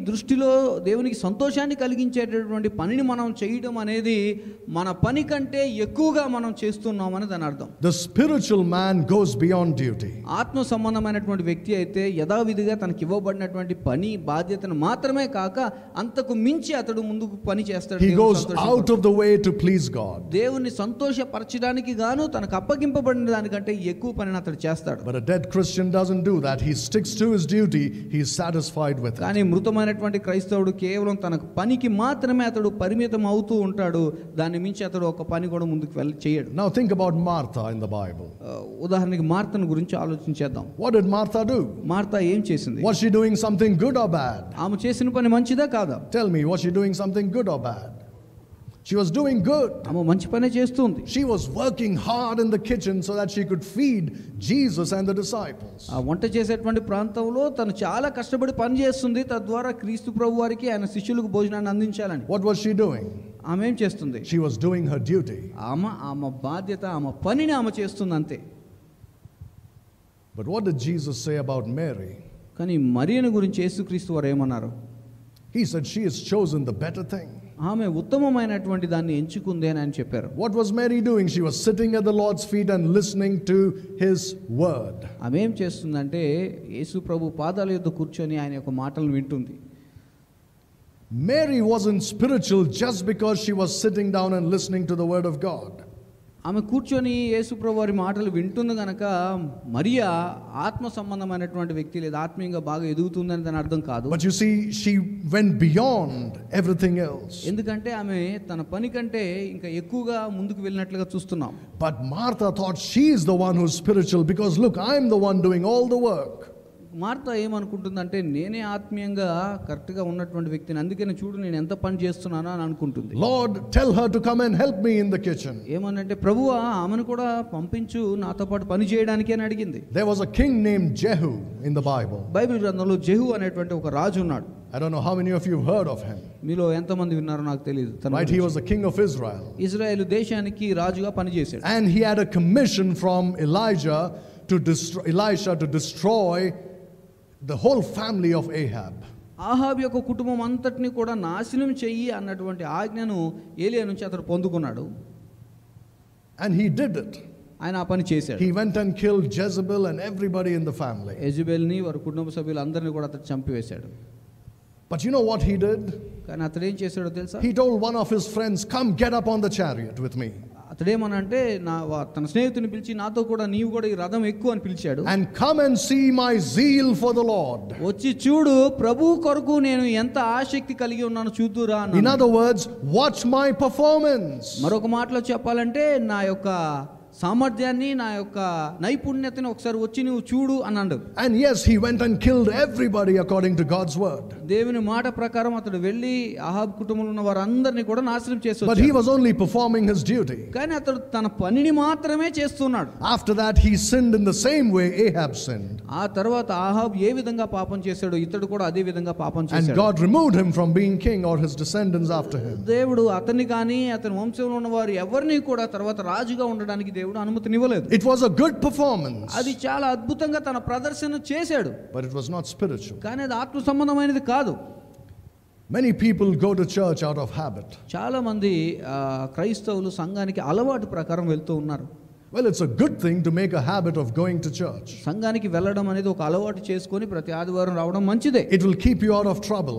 దృష్టిలో దేవునికి సంతోషాన్ని కలిగించేటటువంటి పనిని మనం చేయడం అనేది మన పని కంటే ఎక్కువగా మనం చేస్తున్నామని దాని అర్థం. The spiritual man goes beyond duty. ఆత్మ సంబంధమైనటువంటి వ్యక్తి అయితే యథావిధిగా తనకి ఇవ్వబడినటువంటి పని బాధ్యతను మాత్రమే కాక అంతకు మించి అతడు ముందుకు పని చేస్తాడు. He goes out of the way to please God. దేవుని సంతోషపరచడానికి గాను తనకు అప్పగింపబడిన దానికంటే ఎక్కువ పనిని అతడు చేస్తాడు. But a dead Christian doesn't do that. He sticks to his duty. He is satisfied with it. కానీ మృతమైనటువంటి క్రైస్తవుడు కేవలం తన పనికి మాత్రమే అతడు పరిమితం అవుతూ ఉంటాడు. దాని మించి అతడు ఒక పని కూడా ముందుకు చేయడు. Now think about Martha in the Bible. ఉదాహరణకి మార్తను గురించి ఆలోచించేద్దాం. What did Martha do? Martha ఏం చేసింది? Was she doing something good or bad? ఆమె చేసిన పని మంచిదా కాదా? Tell me, was she doing something good or bad? She was doing good. ఆమె మంచి పనే చేస్తుంది. She was working hard in the kitchen so that she could feed Jesus and the disciples. ఆ వంట చేసేటువంటి ప్రాంతంలో తను చాలా కష్టపడి పని చేస్తుంది. తద్వారా క్రీస్తు ప్రభు వారికి ఆయన శిష్యులకు భోజనాన్ని అందించాలని. What was she doing? ఆమె ఏం చేస్తుంది? She was doing her duty. ఆమె బాధ్యత, ఆమె పనిని ఆమె చేస్తుంది అంతే. But what did Jesus say about Mary? కానీ మరియను గురించి యేసుక్రీస్తు వారు ఏమన్నారు? He said she has chosen the better thing. ఆమె ఉత్తమమైనటువంటి దాన్ని ఎంచుకుంది అని ఆయన చెప్పారు. What was Mary doing? She was sitting at the Lord's feet and listening to his word. ఆమె ఏం చేస్తుందంటే యేసు ప్రభు పాదాల యొద్ద కూర్చొని ఆయన యొక్క మాటలను వింటుంది. Mary wasn't spiritual just because she was sitting down and listening to the word of God. ఆమె కూర్చొని యేసు ప్రభు వారి మాటలు వింటుంది గనక మరియా ఆత్మ సంబంధమైనటువంటి వ్యక్తి లేదా ఆత్మీయంగా బాగా ఎదుగుతుందని దాని అర్థం కాదు. But you see, she went beyond everything else. ఎందుకంటే ఆమె తన పని కంటే ఇంకా ఎక్కువగా ముందుకు వెళ్ళినట్లుగా చూస్తున్నాం. But Martha thought she is the one who's spiritual because look, I'm the one doing all the work. Martha ఏమనుకుంటుందంటే నేనే ఆత్మీయంగా కరెక్ట్గా ఉన్నటువంటి వ్యక్తిని, అందుకని చూడు నేను ఎంత పని చేస్తున్నానో అని అనుకుంటుంది. Lord, tell her to come and help me in the kitchen. ఏమనంటే ప్రభువా ఆమెను కూడా పంపించు నాతో పాటు పని చేయడానికి అని అడిగింది. There was a king named Jehu in the Bible. Bible గ్రంథంలో జెహూ అనేటువంటి ఒక రాజు ఉన్నాడు. I don't know how many of you have heard of him. మీలో ఎంతమంది విన్నారో నాకు తెలియదు. Right, he was the king of Israel. Israel దేశానికి రాజుగా పనిచేశాడు. And he had a commission from Elisha to destroy the whole family of Ahab. Ahab యొక్క కుటుంబం అంతటిని కూడా నాశనం చెయ్యి అన్నటువంటి ఆజ్ఞను ఏలియా నుంచి అతడు పొందుకున్నాడు. And he did it. ఆయన ఆ పని చేశాడు. He went and killed Jezebel and everybody in the family. యెజబెల్ని వారి కుటుంబ సభ్యులందరినీ కూడా అతడు చంపివేశాడు. But you know what he did? కానీ అతడు ఏం చేశాడో తెలుసా? He told one of his friends, come get up on the chariot with me. అతడేమనంటే తన స్నేహితుని పిలిచి నాతో కూడా నీవు కూడా ఈ రథం ఎక్కువ అని పిలిచాడు. And come and see my zeal for the Lord. వచ్చి చూడు ప్రభు కొరకు నేను ఎంత ఆసక్తి కలిగి ఉన్నానో చూద్దురా అన్నాడు. In other words, watch my performance. మరొక మాటలో చెప్పాలంటే నా యొక్క సామర్థ్యాన్ని నా యొక్క నైపుణ్యతని ఒకసారి వచ్చి నువ్వు చూడు అన్నాడు. And yes, he went and killed everybody according to God's word. దేవుని మాట ప్రకారం అతడు వెళ్ళి అహాబ్ కుటుంబంలో ఉన్న వారందరినీ కూడా నాశనం చేశాడు. But he was only performing his duty. కానీ అతడు తన పనిని మాత్రమే చేస్తున్నాడు. After that he sinned in the same way Ahab sinned. ఆ తర్వాత అహాబ్ ఏ విధంగా పాపం చేశాడో ఇతడు కూడా అదే విధంగా పాపం చేశాడు. And God removed him from being king or his descendants after him. దేవుడు అతన్ని కానీ అతని వంశంలో ఉన్న వారు ఎవరిని కూడా తర్వాత రాజుగా ఉండడానికి దేవుడు అనుమతినివ్వలేదు. It was a good performance. అది చాలా అద్భుతంగా తన ప్రదర్శన చేశాడు. But it was not spiritual. కానీ అది ఆత్మ సంబంధమైనది కాదు. Many people go to church out of habit. చాలా మంది క్రైస్తవులు సంఘానికి అలవాటు ప్రకారం వెళ్తూ ఉన్నారు. Well, it's a good thing to make a habit of going to church. సంఘానికి వెళ్ళడం అనేది ఒక అలవాటు చేసుకొని ప్రతి ఆదివారం రావడం మంచిదే. It will keep you out of trouble.